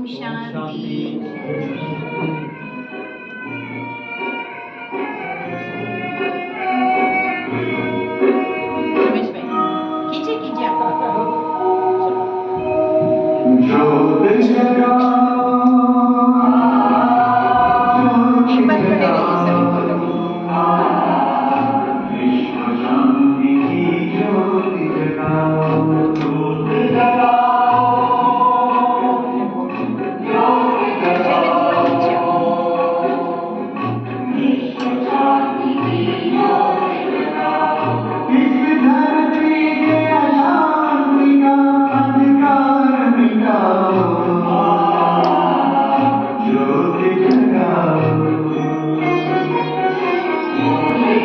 शांति। रमेश भाई कीजिए कीजिए एक बार खड़े रहिए सभी फोटो में। विजय में थोड़ा नीचे आओ।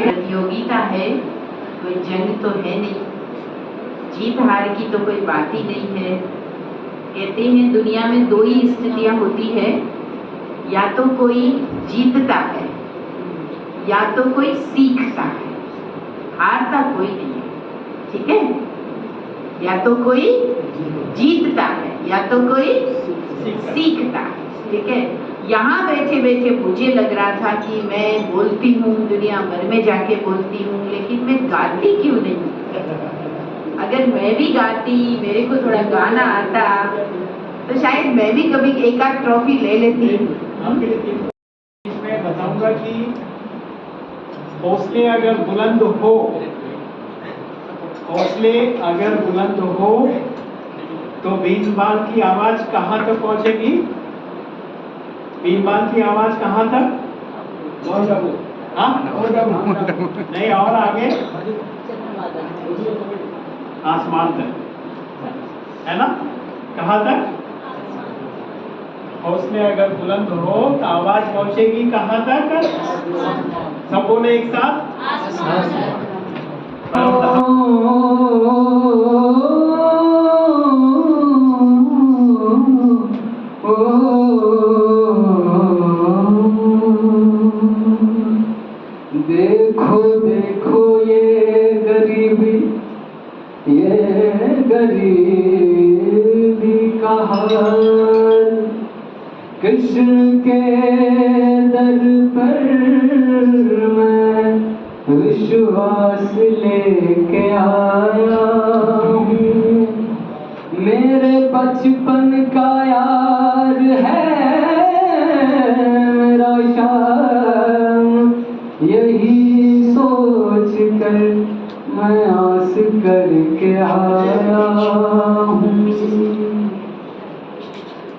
प्रतियोगिता है, कोई जंग तो है नहीं, जीत हार की तो कोई बात ही नहीं है। कहते हैं दुनिया में दो ही स्थितियां होती है, या तो कोई जीतता है या तो कोई सीखता है, हारता कोई नहीं है। ठीक है, या तो कोई जीतता है या तो कोई सीखता है। ठीक है, यहाँ बैठे बैठे मुझे लग रहा था कि मैं बोलती हूँ, दुनिया भर में जाके बोलती हूँ, लेकिन मैं गाती क्यों नहीं। अगर मैं भी गाती, मेरे को थोड़ा गाना आता, तो शायद मैं भी कभी एक आध ट्रॉफी ले लेती। मैं बताऊंगा कि हौसले अगर बुलंद हो, हौसले अगर बुलंद हो तो बीनबाल की आवाज कहाँ तक पहुंचेगी? बीनबाल की आवाज कहाँ तक? हाँ? नहीं, और आगे आसमान तक, है ना? कहाँ तक? हौसले अगर बुलंद हो तो आवाज पहुंचेगी कहाँ तक? सब बोले एक साथ। देखो देखो ये गरीबी का हाल, किसके दर पर मैं विश्वास लेके आया हूँ। मेरे बचपन का यार है मेरा शाम, यही सोच कर मैं आस करके आया हूँ।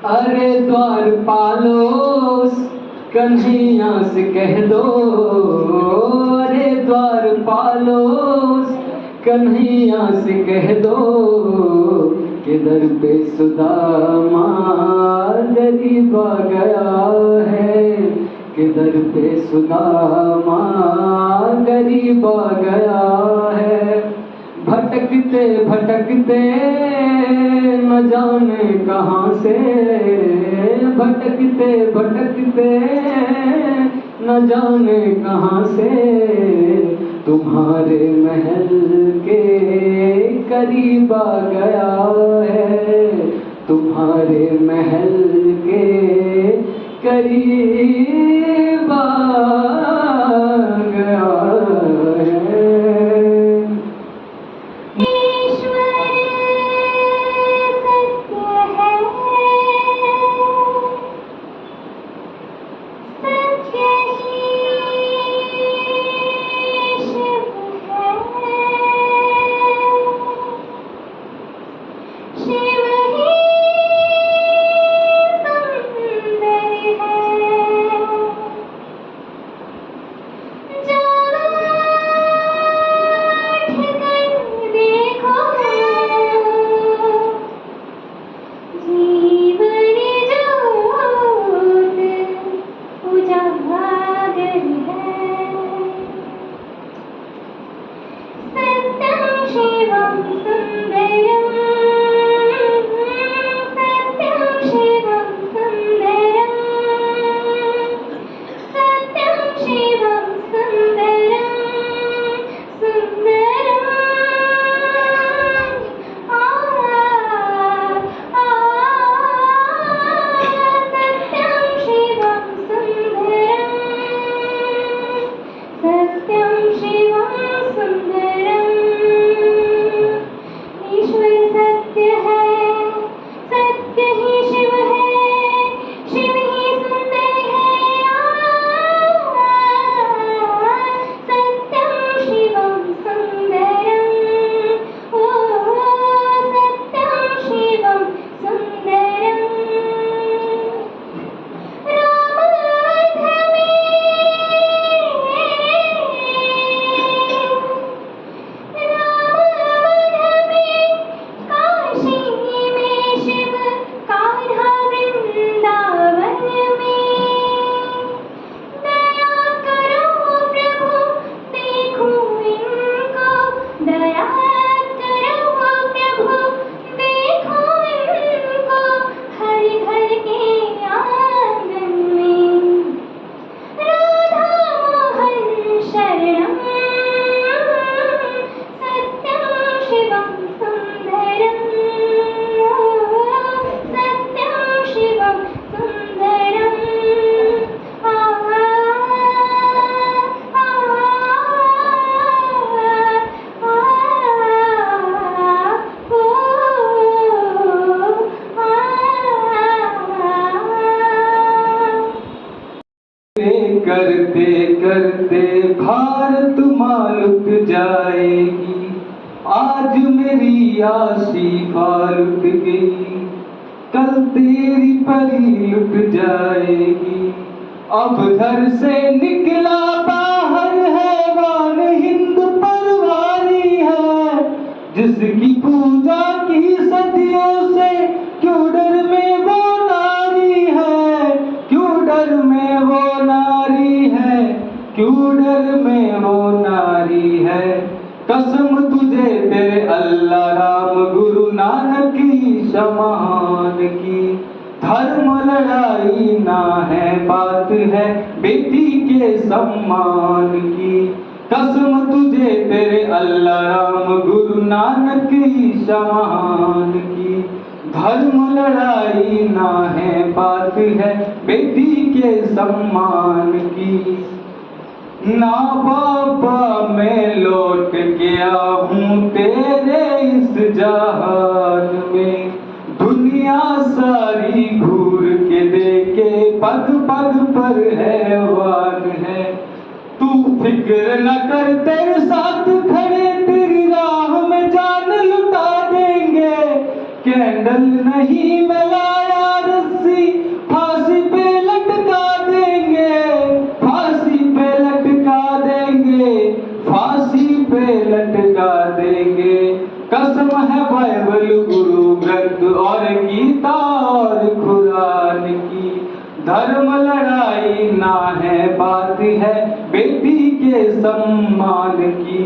अरे द्वारपालोस कन्हैया से कह दो, अरे द्वारपालोस कन्हैया से कह दो कि दर पे सुदामा गरीब आ गया है, कि दर पे सुदामा गरीब आ गया है। भटकते भटकते न जाने कहाँ से, भटकते भटकते न जाने कहाँ से तुम्हारे महल के करीब आ गया है, तुम्हारे महल के करीब आ गया है। ही शिव है, शिव ही सुंदर है। सत्यम शिवम सुंदरम, ओ सत्यम शिवम सुंदरम। करते करते भारत माँ लुट जाएगी, आज मेरी आसिफा लुट गई, कल तेरी परी लुट जाएगी। अब घर से निकला बाहर हैवान हिंद परवारी है, जिसकी पूजा की सदियों से क्यों डर में वो नारी है, क्यों डर में वो नारी है, क्यों डर में वो नारी है। कसम तुझे तेरे अल्लाह राम गुरु नानक की शमान की, धर्म लड़ाई ना है बात है बेटी के सम्मान की। कसम तुझे तेरे अल्लाह राम गुरु नानक की शमान की, धर्म लड़ाई ना है बात है बेटी के सम्मान की। ना बाबा मैं लौट गया हूँ तेरे इस जहान में, दुनिया सारी घूर के देखे पग पग पर हैवान है। तू फिक्र न कर तेरे साथ खड़े तेरी राह में जान लुटा देंगे, कैंडल नहीं मैं लाया रस्सी फांसी पे लटका देंगे, फांसी पे लटका देंगे, फांसी पे लटका देंगे। कसम है बाइबल गुरु ग्रंथ और गीता और कुरान की, धर्म लड़ाई ना है बात है बेटी के सम्मान की,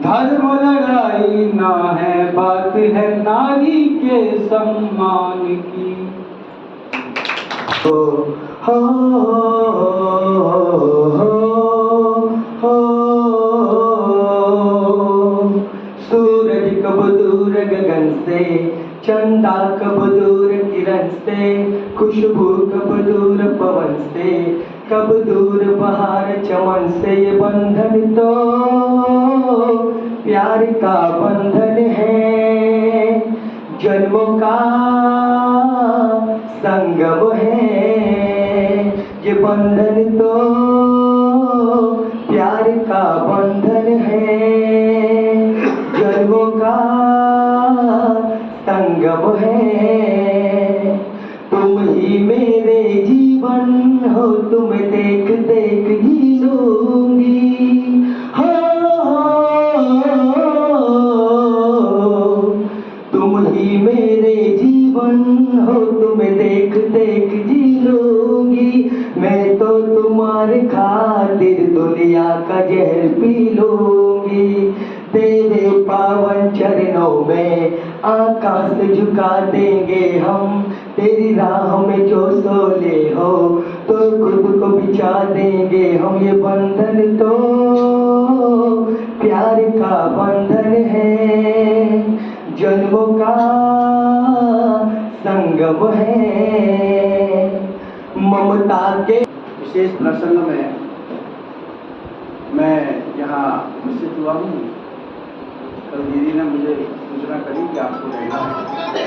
धर्म लड़ाई ना है बात है नारी के सम्मान की। हो हो हो सूरज कब दूर गगन से, चंदा कब दूर किरण से, खुशबू कब दूर पवन से, कब दूर बहार चमन से। ये बंधन तो प्यार का बंधन है, जन्मों का संगम है। ये बंधन तो प्यार का बंधन है, जन्मों का संगम है। तुम ही मेरे जीवन हो, तुम देख देख जी लूंगी। हो तुम ही मेरे जीवन हो, तुम देख देख जी लूंगी। मैं तो तुम्हारे खातिर दुनिया का जहर पी लूंगी। तेरे पावन चरणों में आकाश झुका देंगे हम, तेरी राह में जो सोले हो तो खुद को बिछा देंगे हम। ये बंधन तो प्यार का बंधन है, जन्मों का संगम है। ममता के विशेष प्रसंग में मैं यहाँ उपस्थित हुआ हूँ। कल दीदी ने मुझे सूचना करी कि आपको रहना है,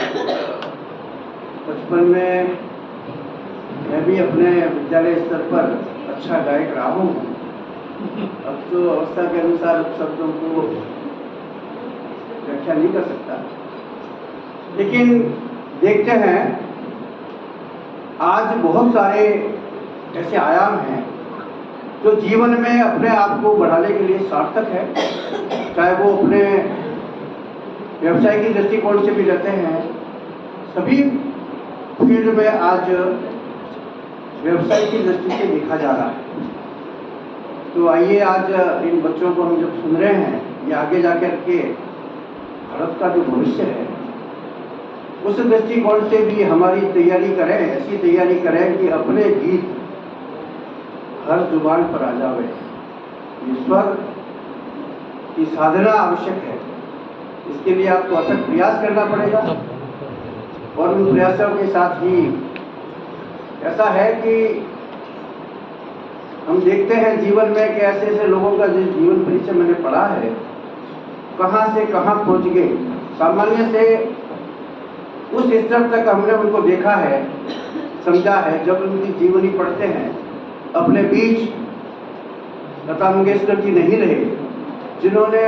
बचपन में मैं भी अपने विद्यालय स्तर पर अच्छा गायक रहा हूँ। अब तो अवस्था के अनुसार शब्दों को व्याख्या नहीं कर सकता, लेकिन देखते हैं आज बहुत सारे ऐसे आयाम हैं जो जीवन में अपने आप को बढ़ाने के लिए सार्थक है, चाहे वो अपने व्यवसाय की दृष्टिकोण से भी रहते हैं। सभी फील्ड में आज व्यवसाय की दृष्टि से देखा जा रहा है। तो आइए आज इन बच्चों को हम जब सुन रहे हैं, ये आगे जाकर के भारत का जो भविष्य है उस दृष्टिकोण से भी हमारी तैयारी करें, ऐसी तैयारी करें कि अपने गीत हर जुबान पर आ जावे। ये स्वर की साधना आवश्यक है, इसके लिए आपको अथक प्रयास करना पड़ेगा। और उन प्रयासों के साथ ही ऐसा है कि हम देखते हैं जीवन में कि ऐसे ऐसे लोगों का जो जीवन परिचय मैंने पढ़ा है, कहाँ से कहाँ पहुँच गए। सामान्य से उस स्तर तक हमने उनको देखा है, समझा है। जब उनकी जीवनी पढ़ते हैं, अपने बीच लता मंगेशकर जी नहीं रहे, जिन्होंने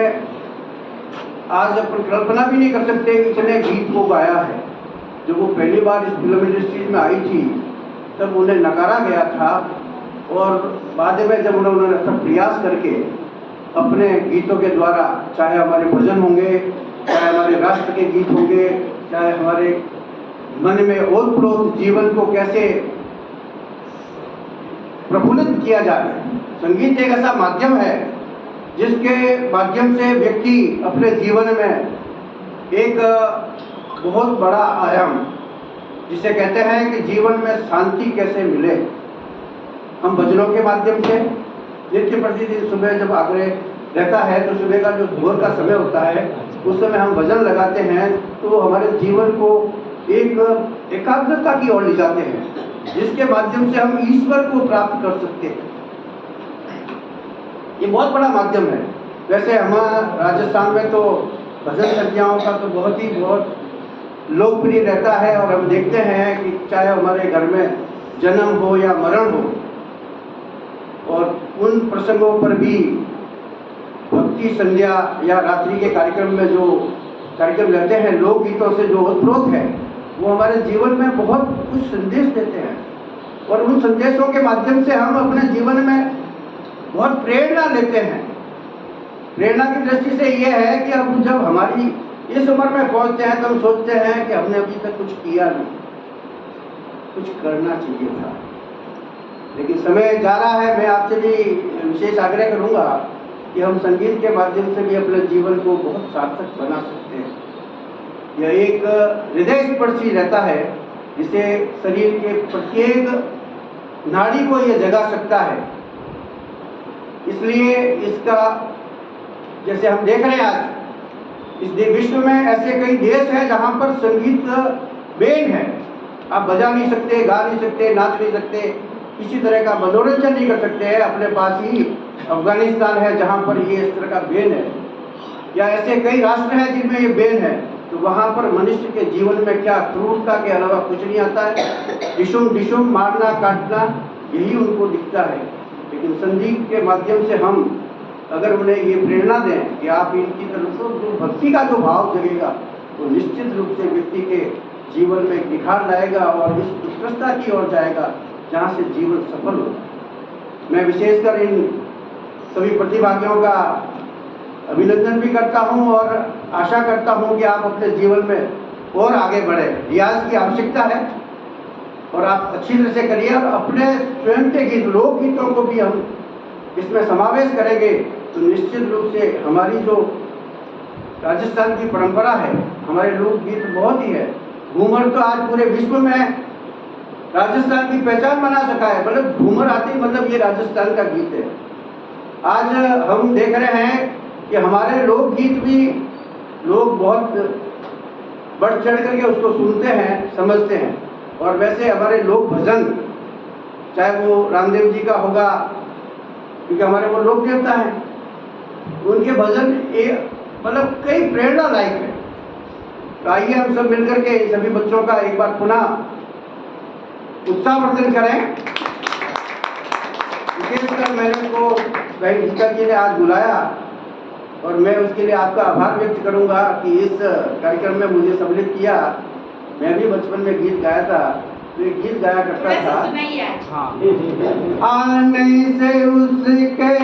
आज अपन कल्पना भी नहीं कर सकते इतने गीत को गाया है। जब वो पहली बार इस फिल्म इंडस्ट्रीज में आई थी तब उन्हें नकारा गया था, और बाद में जब उन्होंने अथक प्रयास करके अपने गीतों के द्वारा, चाहे हमारे भजन होंगे, चाहे हमारे राष्ट्र के गीत होंगे, चाहे हमारे मन में ओतप्रोत जीवन को कैसे प्रफुल्लित किया जाए। संगीत एक ऐसा माध्यम है जिसके माध्यम से व्यक्ति अपने जीवन में एक बहुत बड़ा आयाम, जिसे कहते हैं कि जीवन में शांति कैसे मिले। हम भजनों के माध्यम से नित्य प्रतिदिन सुबह जब आग्रह रहता है तो सुबह का जो भोर का समय होता है उस समय हम भजन लगाते हैं, तो हमारे जीवन को एक एकाग्रता की ओर ले जाते हैं, जिसके माध्यम से हम ईश्वर को प्राप्त कर सकते हैं। ये बहुत बड़ा माध्यम है। वैसे हमारा राजस्थान में तो भजन संध्याओं का तो बहुत लोकप्रिय रहता है, और हम देखते हैं कि चाहे हमारे घर में जन्म हो या मरण हो, और उन प्रसंगों पर भी भक्ति संध्या या रात्रि के कार्यक्रम में जो कार्यक्रम रहते हैं, लोकगीतों से जो ओतप्रोत है, वो हमारे जीवन में बहुत कुछ संदेश देते हैं। और उन संदेशों के माध्यम से हम अपने जीवन में बहुत प्रेरणा लेते हैं। प्रेरणा की दृष्टि से ये है कि अब जब हमारी इस उम्र में पहुंचते हैं तो हम सोचते हैं कि हमने अभी तक कुछ किया नहीं, कुछ करना चाहिए था। लेकिन समय जा रहा है। मैं आपसे भी विशेष आग्रह करूंगा कि हम संगीत के माध्यम से भी अपने जीवन को बहुत सार्थक बना सकते हैं। यह एक हृदय स्पर्शी रहता है, जिसे शरीर के प्रत्येक नाड़ी को यह जगा सकता है। इसलिए इसका, जैसे हम देख रहे हैं आज इस विश्व में ऐसे कई देश हैं जहां पर संगीत बेन है। आप बजा नहीं सकते, गा नहीं सकते, नाच नहीं सकते, किसी तरह का मनोरंजन नहीं कर सकते हैं। अपने पास ही अफगानिस्तान है जहां पर ये इस तरह का बेन है, या ऐसे कई राष्ट्र हैं जिनमें ये बेन है। तो वहां पर मनुष्य के जीवन में क्या क्रूरता के अलावा कुछ नहीं आता है। डिशुम मारना काटना, यही उनको दिखता है। लेकिन संगीत के माध्यम से हम अगर उन्हें ये प्रेरणा दें कि आप इनकी तरफ से जो भक्ति का जो भाव जगेगा, तो निश्चित रूप से व्यक्ति के जीवन में एक निखार लाएगा और इस उत्कृष्टता की ओर जाएगा जहाँ से जीवन सफल हो। मैं विशेषकर इन सभी प्रतिभागियों का अभिनंदन भी करता हूँ और आशा करता हूँ कि आप अपने जीवन में और आगे बढ़े। रियाज की आवश्यकता है और आप अच्छी तरह से करिए, और अपने स्वयं के गीत, लोकगीतों को भी हम इसमें समावेश करेंगे तो निश्चित रूप से हमारी जो राजस्थान की परंपरा है, हमारे लोकगीत बहुत ही है। घूमर तो आज पूरे विश्व में राजस्थान की पहचान बना सका है। मतलब घूमर आती मतलब ये राजस्थान का गीत है। आज हम देख रहे हैं कि हमारे लोकगीत भी लोग बहुत बढ़ चढ़ करके उसको सुनते हैं, समझते हैं। और वैसे हमारे लोक भजन, चाहे वो रामदेव जी का होगा, क्योंकि हमारे वो लोक देवता हैं, उनके भजन मतलब कई प्रेरणा लायक है। तो आइए हम सब मिलकर के इन सभी बच्चों का एक बार पुनः उत्साहवर्धन करें। विशेषकर मैंने उनको बहन गीता जी ने आज बुलाया और मैं उसके लिए आपका आभार व्यक्त करूंगा कि इस कार्यक्रम में मुझे सम्मिलित किया। मैं भी बचपन में गीत गाया था, तो एक गीत गाया करता था। आने से उसके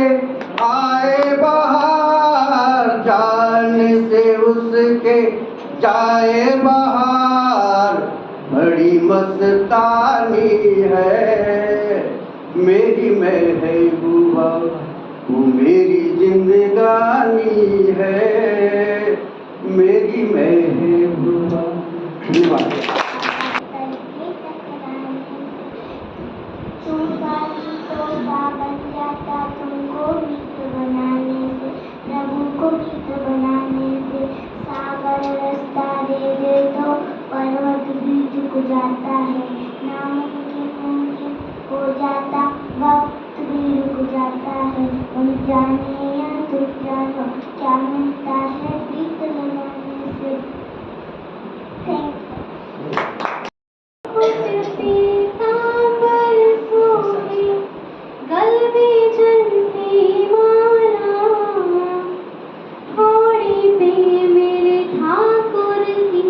आए बहार, जाने से उसके जाए बहार, बड़ी मस्तानी है मेरी महबूबा, वो मेरी जिंदगानी है मेरी महबूबा। बन जाता तुमको मित बनाने से, प्रभु को मित बनाने से। सागर रास्ता दे दे तो पर्वत भी झुक जाता है, नामुमकिन हो जाता वक्त भी रुक जाता है। हम जाने या तुम जानो क्या मिलता है प्रीत लगाने से। थैंक गल में जलती माला, थोड़ी पे मेरे ठाकुर की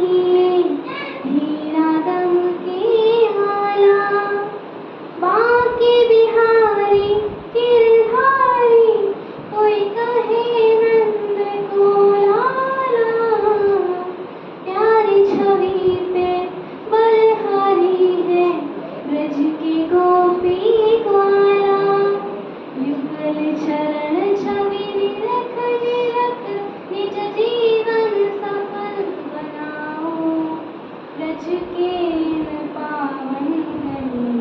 हीरा दम की माला। बांके बिहारी गिरधारी कोई कहे नंद को लाला, प्यारी छवि पे बलहारी है ब्रज की गोपी ग्वाला। युगल चरण छवि निरख निरख निज जीवन सफल बनाओ, ब्रज के पावन गली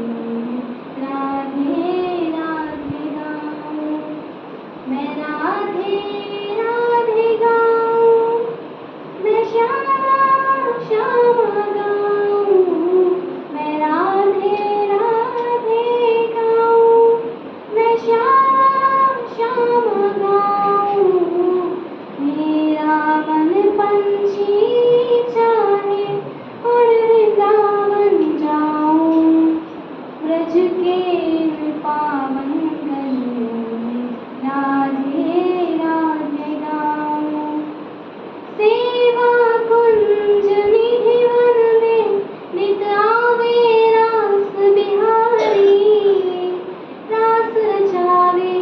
राधे राधे गाऊं। मैं राधे राधे गाऊं, मैं श्यामा श्यामा गाऊं। मैं राधे राधे गाऊं, मैं श्यामा श्यामा गाऊं। मेरा मन पंछी चाहे उड़ वृंदावन जाऊं, ब्रज के पावन गलियों में राधे राधे गाऊं। सेवा कुंज निधि वन में नित आवे रास बिहारी, रास रचावे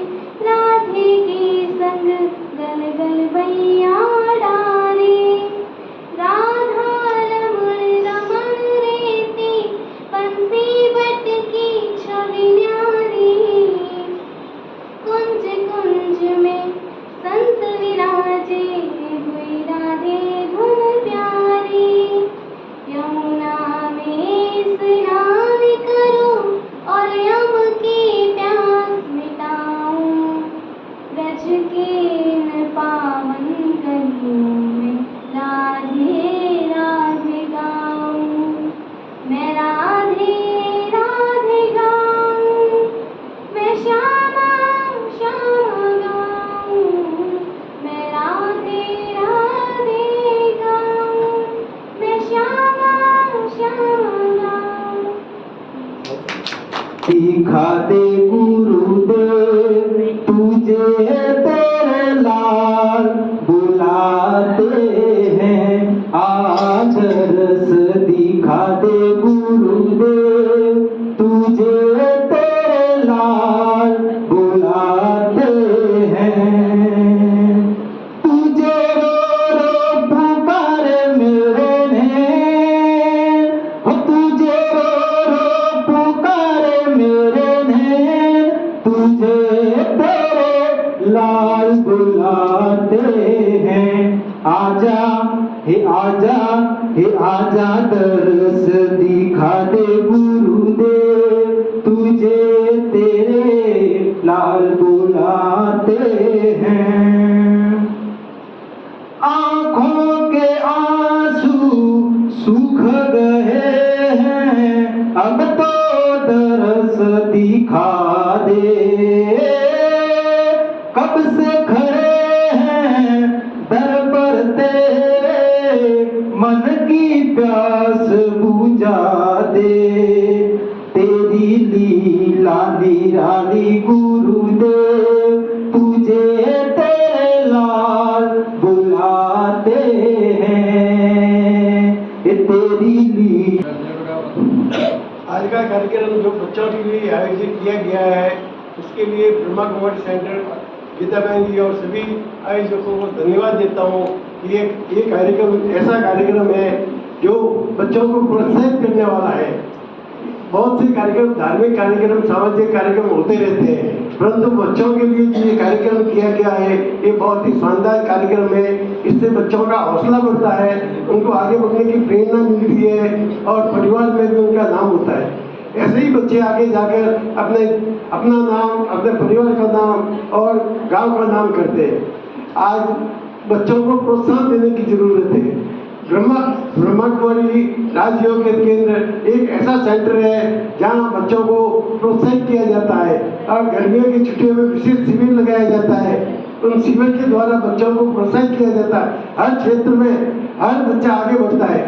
राधे के संग गल गल बैया डारे। राधा रमण रमण रेती बंसी बट की छवि न्यारी, कुंज कुंज में संत विराजे हुई राधे धुन प्यारी। यमुना में स्नान करूं और यम की प्यास मिटाऊं, ब्रज के पावन गलियों में राधे राधे गाऊं। मैं राधे राधे गाऊं, मैं श्यामा श्यामा गाऊं। मैं राधे राधे गाऊं, मैं श्यामा श्यामा गाऊं। दिखा दे गुरुदेव तुझे तेरे लाल बुलाते हैं, आज रस दिखा दे गुरुदेव तुझे तेरे लाल बुलाते हैं। तुझे रो रो पुकारे मेरे नैन, हो तुझे रो रो पुकारे मेरे नैन, तुझे तेरे लाल बुलाते हैं। आजा हे आजा हे आजा दरस दिखा दे गुरुदेव तुझे तेरे लाल बुलाते हैं। आँखों के आंसू सूख गए हैं, अब तो दरस दिखा दे। कब से खड़े हैं दर पर तेरे मन लीला निराली गुरुदेव, तुझे तेरे लाल बुलाते हैं, ये तेरी लीला। आज का कार्यक्रम जो बच्चों के लिए आयोजित किया गया है, उसके लिए ब्रह्मा कुमारी सेंटर गीता बहन जी और सभी आयोजकों को धन्यवाद देता हूँ कि ये कार्यक्रम ऐसा कार्यक्रम है जो बच्चों को प्रोत्साहित करने वाला है। बहुत से कार्यक्रम, धार्मिक कार्यक्रम, सामाजिक कार्यक्रम होते रहते हैं, परंतु बच्चों के लिए जो ये कार्यक्रम किया गया है, ये बहुत ही शानदार कार्यक्रम है। इससे बच्चों का हौसला बढ़ता है, उनको आगे बढ़ने की प्रेरणा मिलती है और परिवार में भी उनका नाम होता है। ऐसे ही बच्चे आगे जाकर अपना नाम, अपने परिवार का नाम और गांव का नाम करते हैं। आज बच्चों को प्रोत्साहन देने की जरूरत है। ब्रह्मा कुमारी राजयोग केंद्र एक ऐसा सेंटर है जहां बच्चों को प्रोत्साहित किया जाता है और गर्मियों की छुट्टियों में विशेष शिविर लगाया जाता है। उन शिविर के द्वारा बच्चों को प्रोत्साहित किया जाता है। हर क्षेत्र में हर बच्चा आगे बढ़ता है।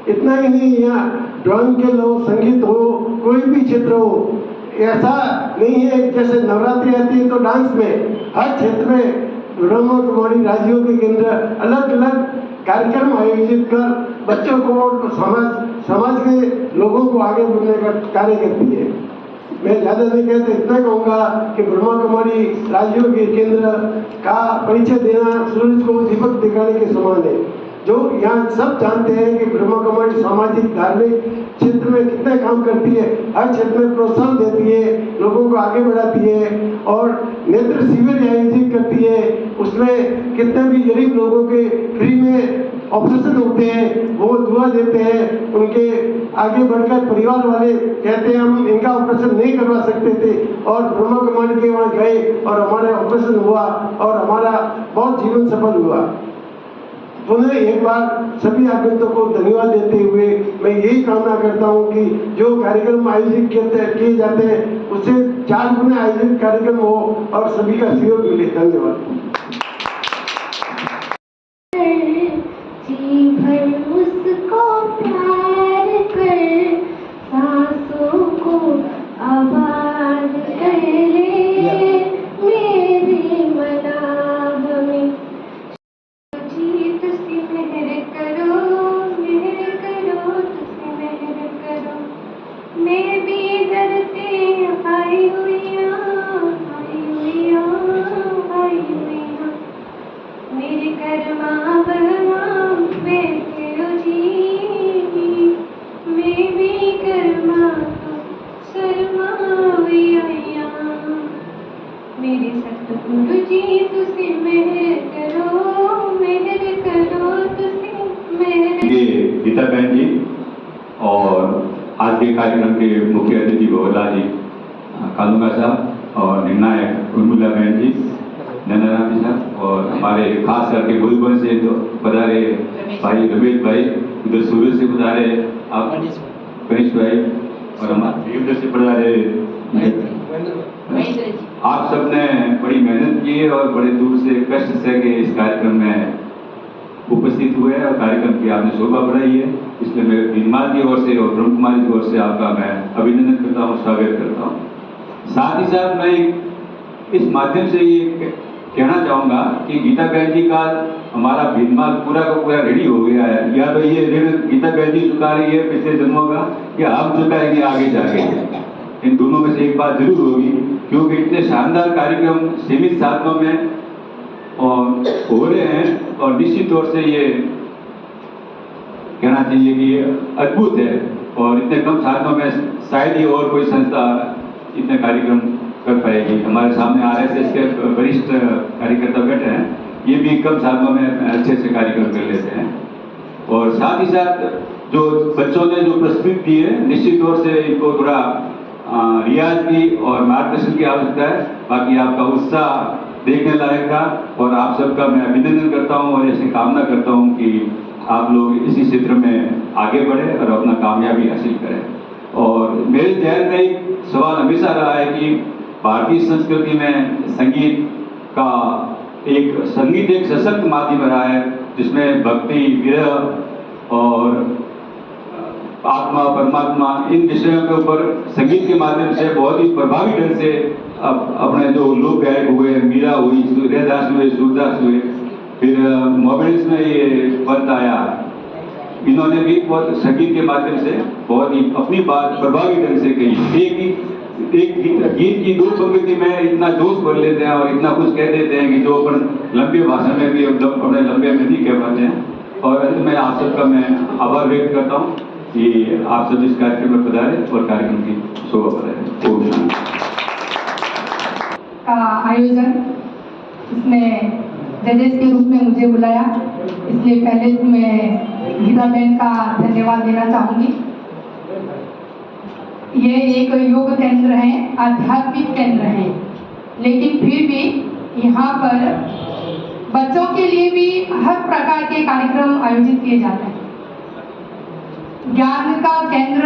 इतना ही नहीं, यहाँ ड्राइंग के लो, संगीत हो, कोई भी क्षेत्र हो, ऐसा नहीं है जैसे नवरात्रि आती है तो डांस में, हर क्षेत्र में ब्रह्मा कुमारी राजयोग केंद्र अलग अलग कार्यक्रम आयोजित कर बच्चों को और समाज के लोगों को आगे बढ़ने का कार्य करती है। मैं ज़्यादा नहीं कहते, इतना कहूँगा कि ब्रह्मा कुमारी राजयोग केंद्र का परिचय देना सूरज को दीपक दिखाने के समान है। जो यहाँ सब जानते हैं कि ब्रह्मा कुमारी सामाजिक धार्मिक क्षेत्र में कितने काम करती है, हर क्षेत्र में प्रोत्साहन देती है, लोगों को आगे बढ़ाती है और नेत्र शिविर आयोजित करती है। उसमें कितने भी गरीब लोगों के फ्री में ऑपरेशन होते हैं, वो दुआ देते हैं, उनके आगे बढ़कर परिवार वाले कहते हैं हम इनका ऑपरेशन नहीं करवा सकते थे और ब्रह्मा कुमारी के वहाँ गए और हमारा ऑपरेशन हुआ और हमारा बहुत जीवन सफल हुआ। उन्हें एक बार सभी आगंतुकों को धन्यवाद देते हुए मैं यही कामना करता हूं कि जो कार्यक्रम आयोजित किए जाते हैं उससे 4 गुना आयोजित कार्यक्रम हो और सभी का सहयोग मिले। धन्यवाद। जी भर उसको प्यार कर, सांसों को आबाद कर ले मेरे मनाब में। जी तुसी मेहर करो, तुसी मेहर करो। मैं भी डरते आई हुई मेरे कर्मा बलराम बैठे हो जी, मैं भी कर्मा तो शर्मा हुई आया। मेरे सतगुरु जी तुसी मेहर करो, तुसी मेहर। ये गीता बहन जी और आज के कार्यक्रम के मुख्य अतिथि भवरलाल जी कालूंगा साहब और निर्णायक उर्मिला बहन जी, नंदराम जी साहब और हमारे खास करके भोजपुर से जो पधारे भाई रमेश भाई, उधर सूरत से पधारे आप गणेश भाई और हमारे उधर से पधारे आप सबने बड़ी मेहनत की है और बड़े दूर से कष्ट से के इस कार्यक्रम में उपस्थित हुए हैं और कार्यक्रम की आपने शोभा बढ़ाई है। इसलिए मैं भीनमाल की ओर से और ब्रह्म कुमारी की ओर से आपका मैं अभिनंदन करता हूँ, स्वागत करता हूँ। साथ ही साथ मैं इस माध्यम से ये कहना चाहूँगा कि गीता बहन जी का हमारा भीनमाल पूरा का पूरा रेडी हो गया है। या तो ये ऋण गीता बहन जी चुका रही है पिछले जन्मों का, या हम चुकाएंगे आगे जाके। इन दोनों में से एक बात जरूर होगी, क्योंकि इतने शानदार कार्यक्रम सीमित साधनों में और हो रहे हैं और निश्चित तौर से ये कहना चाहिए कि ये अद्भुत है और इतने कम साधनों में शायद ही और कोई संस्था इतने कार्यक्रम कर पाएगी। हमारे सामने RSS के वरिष्ठ कार्यकर्ता बैठे हैं, ये भी कम साधनों में अच्छे से कार्यक्रम कर लेते हैं। और साथ ही साथ जो बच्चों ने जो प्रस्तुति दी है, निश्चित तौर से इनको थोड़ा रियाज की और मार्गदर्शन की आवश्यकता है। बाकी आपका उत्साह देखने लायक था और आप सबका मैं अभिनंदन करता हूं और ऐसी कामना करता हूं कि आप लोग इसी क्षेत्र में आगे बढ़े और अपना कामयाबी हासिल करें। और मेरे ध्यान में एक सवाल हमेशा रहा है कि भारतीय संस्कृति में संगीत एक सशक्त माध्यम रहा है, जिसमें भक्ति, विरह और आत्मा, परमात्मा, इन विषयों के ऊपर संगीत के माध्यम से बहुत ही प्रभावी ढंग से अपने जो लोक गायक हुए, मीरा हुई, सूर्यदास हुए, सूरदास हुए, फिर मोबिल्स में ये पंत आया, इन्होंने भी बहुत संगीत के माध्यम से बहुत ही अपनी बात प्रभावी ढंग से कही। एक गीत की 2 पंक्ति में इतना जोश भर लेते हैं और इतना कुछ कह देते हैं कि जो अपन लंबे भाषण में भी अपने लंबे में नहीं कह पाते हैं। और अंत में आप सबका मैं आभार व्यक्त करता हूँ कि आप सब इस कार्यक्रम में पधारे और कार्यक्रम की शोभा बढ़ाए। ओम शांति। का आयोजन, इसमें जजेस के रूप में मुझे बुलाया, इसलिए पहले तो मैं गीता बहन का धन्यवाद देना चाहूँगी। ये एक योग केंद्र है, आध्यात्मिक केंद्र है, लेकिन फिर भी यहाँ पर बच्चों के लिए भी हर प्रकार के कार्यक्रम आयोजित किए जाते हैं। ज्ञान का केंद्र,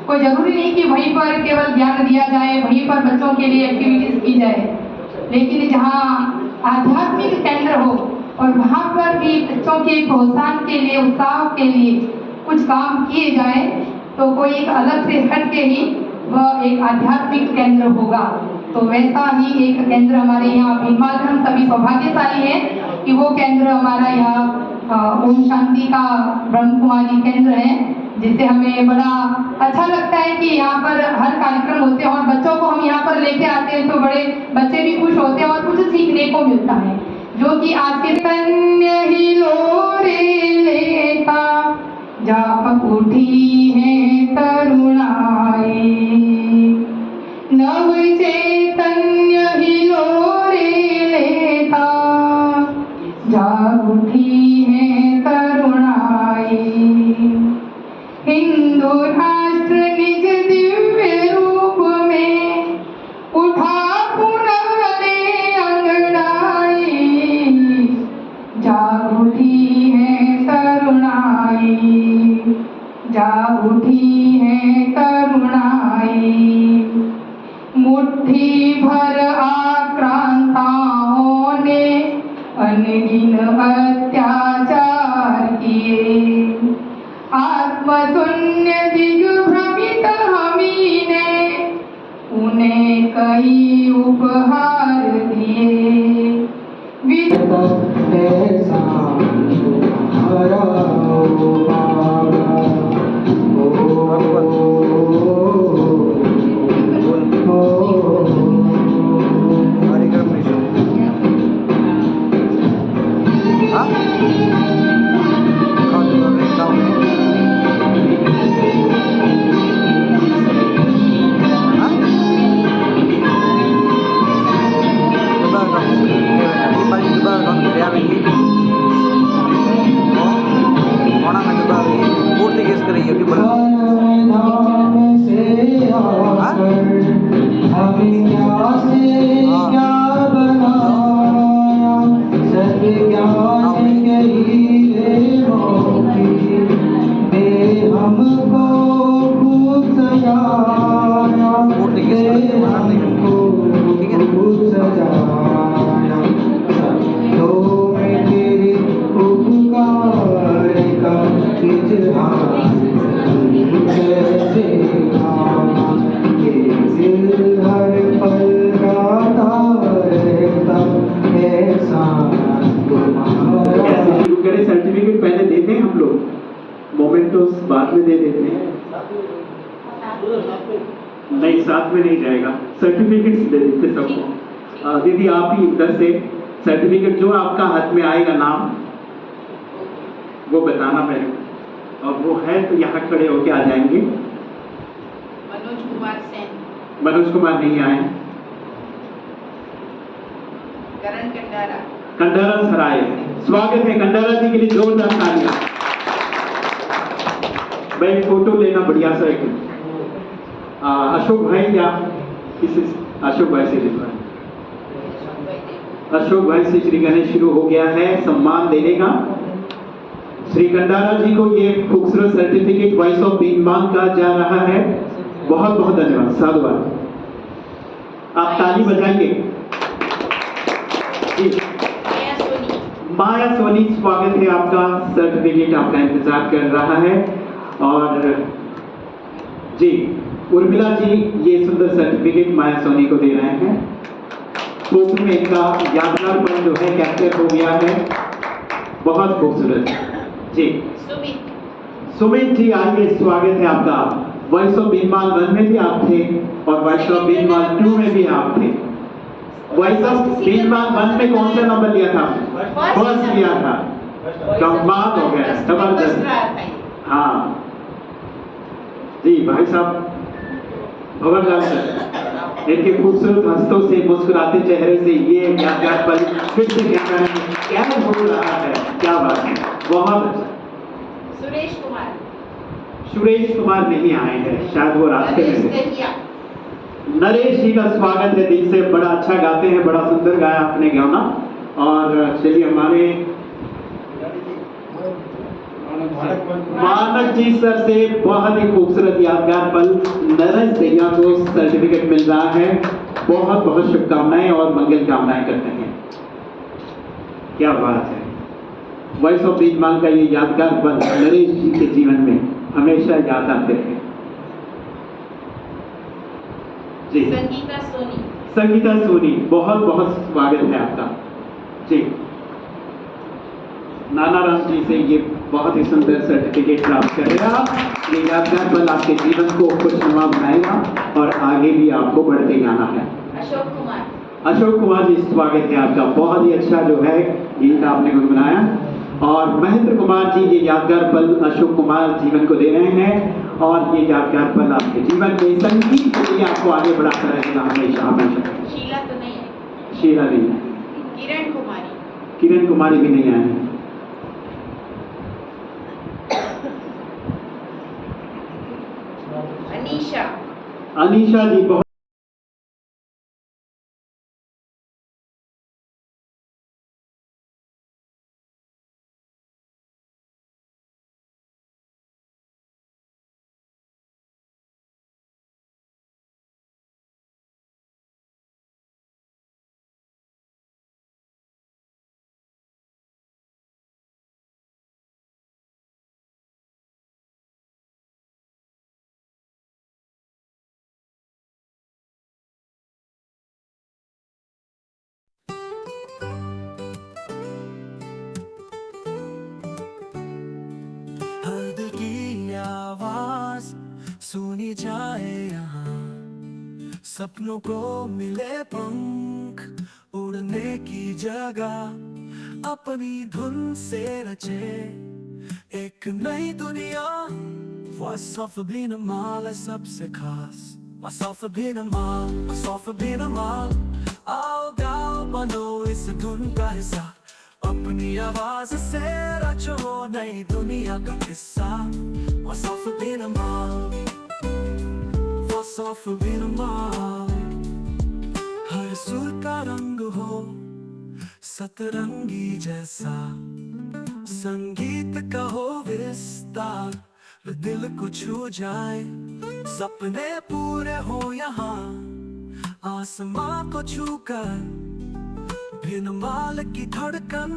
कोई जरूरी नहीं कि वहीं पर केवल ज्ञान दिया जाए, वहीं पर बच्चों के लिए एक्टिविटीज की जाए, लेकिन जहाँ आध्यात्मिक केंद्र हो और वहाँ पर भी बच्चों के प्रोत्साहन के लिए, उत्साह के लिए कुछ काम किए जाए, तो कोई एक अलग से हट के ही वह एक आध्यात्मिक केंद्र होगा। तो वैसा ही एक केंद्र हमारे यहाँ भीमाल में, हम सभी सौभाग्यशाली हैं कि वो केंद्र हमारा यहाँ ओम शांति का ब्रह्म कुमारी केंद्र है, जिससे हमें बड़ा अच्छा लगता है कि यहाँ पर हर कार्यक्रम होते हैं और बच्चों को हम यहाँ पर लेके आते हैं तो बड़े बच्चे भी खुश होते हैं और कुछ सीखने को मिलता है, जो कि आज के तन्य ही लोरे लेता जाप उठी है तरुणाई, नव चैतन्य ही लोरे लेता जाप उठी है तरुणाई। हिंदू राष्ट्र निज दिव्य रूप में उठा पुनः ले अंगड़ाई, जाग उठी है तरुणाई, जाग उठी है तरुणाई। मुट्ठी भर आक्रांताओं ने अनगिन अत्याचार किए, आत्मशून्य दिग्भ्रमित हमी ने उन्हें कई उपहार दिए। सर्टिफिकेट पहले देते हैं हम लोग, मोमेंटोस बाद में दे देते हैं। नहीं, साथ में नहीं जाएगा, सर्टिफिकेट्स दे देते सबको। दीदी आप ही इधर से सर्टिफिकेट जो आपका हाथ में आएगा नाम वो बताना पड़ेगा, और वो है तो यहाँ खड़े होके आ जाएंगे। मनोज कुमार सेन। मनोज कुमार नहीं आए। करण कंडारा। कंडारा सर आए, स्वागत है कंडारा जी के लिए, जोरदार तालियां। भाई फोटो लेना बढ़िया सा एक अशोक भाई या किसी अशोक भाई से लिखवा, अशोक भाई से श्री गणेश शुरू हो गया है सम्मान देने का। श्री कंडारा जी को ये खूबसूरत सर्टिफिकेट वॉइस ऑफ भीममान का जा रहा है। बहुत बहुत धन्यवाद, साधुवाद। आप ताली बजाएंगे। माया सोनी, स्वागत है आपका, सर्टिफिकेट आपका इंतजार कर रहा है। और जी उर्मिला जी ये सुंदर सर्टिफिकेट माया सोनी को दे रहे हैं। फोटो में इनका यादगार पल जो है कैप्चर हो गया है, बहुत खूबसूरत जी। सुमित जी आइए, स्वागत है आपका। वॉइस ऑफ बीनमाल 1 में भी आप थे और वॉइस ऑफ बीनमाल 2 में भी आप थे। वॉइस ऑफ बीनमाल 1 में कौन सा नंबर लिया था? फर्स्ट लिया था। कमाल हो गया, जबरदस्त। हाँ जी भाई साहब, भवरलाल सर, इनके खूबसूरत हंसों से, मुस्कुराते चेहरे से ये यादगार पल फिर से क्या हो रहा है, क्या बात है, बहुत अच्छा। सुरेश कुमार नहीं आए हैं, शायद वो रास्ते में हैं। नरेश जी का स्वागत है दिल से, बड़ा अच्छा गाते हैं, बड़ा सुंदर गाया आपने गाना। और चलिए हमारे मानक जी सर से बहुत ही खूबसूरत यादगार पल नरेश भैया को सर्टिफिकेट मिल रहा है। बहुत बहुत शुभकामनाएं और मंगल कामनाएं करते हैं। क्या बात है, वॉइस ऑफ बीनमाल का ये यादगार पल नरेश जी के जीवन में हमेशा याद आते हैं जी। संगीता सोनी बहुत बहुत स्वागत है आपका जी। नाना राम जी से ये बहुत ही सुंदर सर्टिफिकेट प्राप्त कर रहे हैं आप। ये यादगार पल आपके जीवन को खुशनुमा बनाएगा और आगे भी आपको बढ़ते जाना है। अशोक कुमार जी स्वागत है आपका, बहुत ही अच्छा जो है गीत आपने गुनगुनाया। और महेंद्र कुमार जी ये यादगार पल अशोक कुमार जीवन को दे रहे हैं और ये यादगार पल आपके जीवन में संगीत के लिए आपको आगे बढ़ाता रहेगा हमेशा हमेशा। शीला नहीं है, किरण कुमारी भी नहीं आए हैं। अनीशा जी बहुत सुनी जाए यहाँ, सपनों को मिले पंख, उड़ने की जगह अपनी धुन से रचे एक नई दुनिया। Voice of बीनमाल है सबसे खास, Voice of बीनमाल, Voice of बीनमाल। आओ गाओ बनो इस धुन का हिस्सा, अपनी आवाज से रचो नई दुनिया का किस्सा। Voice of बीनमाल, Voice of बीनमाल। हर सुर का रंग हो सतरंगी जैसा, संगीत का हो विस्तार, दिल को छू जाए, सपने पूरे हो यहाँ आसमां को छूकर। बीनमाल की धड़कन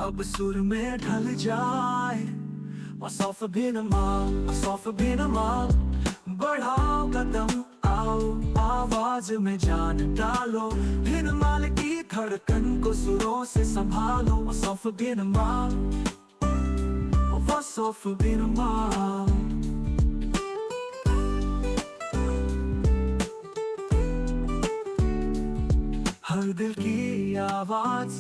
अब सुर में ढल जाए। Voice of बीनमाल, Voice of बीनमाल। बढ़ाओ कदम, आओ आवाज में जान डालो, बीनमाल की धड़कन को सुरों से संभालो। Voice of बीनमाल, Voice of बीनमाल। हर दिल की आवाज,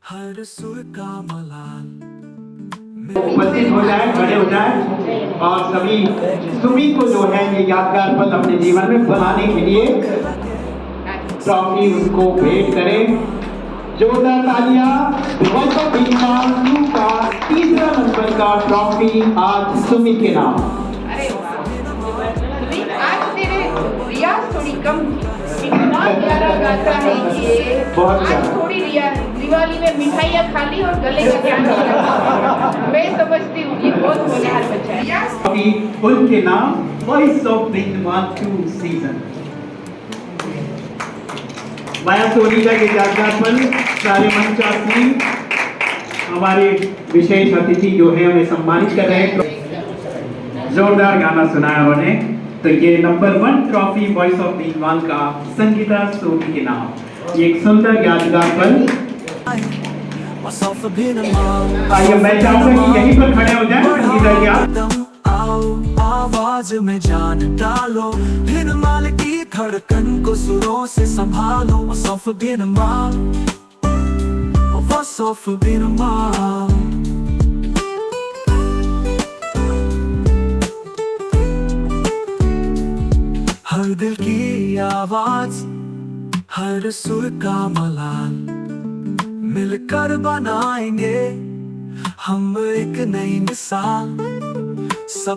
हर सुर का मलाल। उपस्थित हो जाए, खड़े हो जाए और सभी सुमित को जो है ये यादगार पल अपने जीवन में बनाने के लिए ट्रॉफी उनको भेंट करें। जोरदार तालियां। वॉइस ऑफ बीनमाल 2 का तीसरा नंबर का ट्रॉफी आज सुमित के नाम। अरे वाह सुमित, आज तेरे रियाज थोड़ी कम, इतना प्यारा गाता है ये। आज थोड़ी रियाज, दिवाली में मिठाइयाँ खा ली और गले का ध्यान नहीं रखा। मैं समझती हूँ ये बहुत होनहार बच्चा है। अभी उनके नाम वॉइस ऑफ बीनमाल 2 सीजन। माया सोनी का ये यादगार पल सारे मंचासी हमारे विशेष अतिथि जो है उन्हें सम्मानित कर रहे हैं। जोरदार गाना सुनाया उन्होंने। तो ये नंबर 1 ट्रॉफी वॉइस ऑफ बीनवाल का संगीता सोनी के नाम, ये एक सुंदर यादगार पल। आइए मैं चाहूंगा कि यहीं पर खड़े हो जाएं संगीता जी आप। आवाज में जान डालो, फिर माल की धड़कन को सुरों से संभालो। वसफ बिन माल, वसफ बिन माल। हर दिल की आवाज, हर सुर का मलाल, मिलकर बनाएंगे हम एक नई मिसाल। सब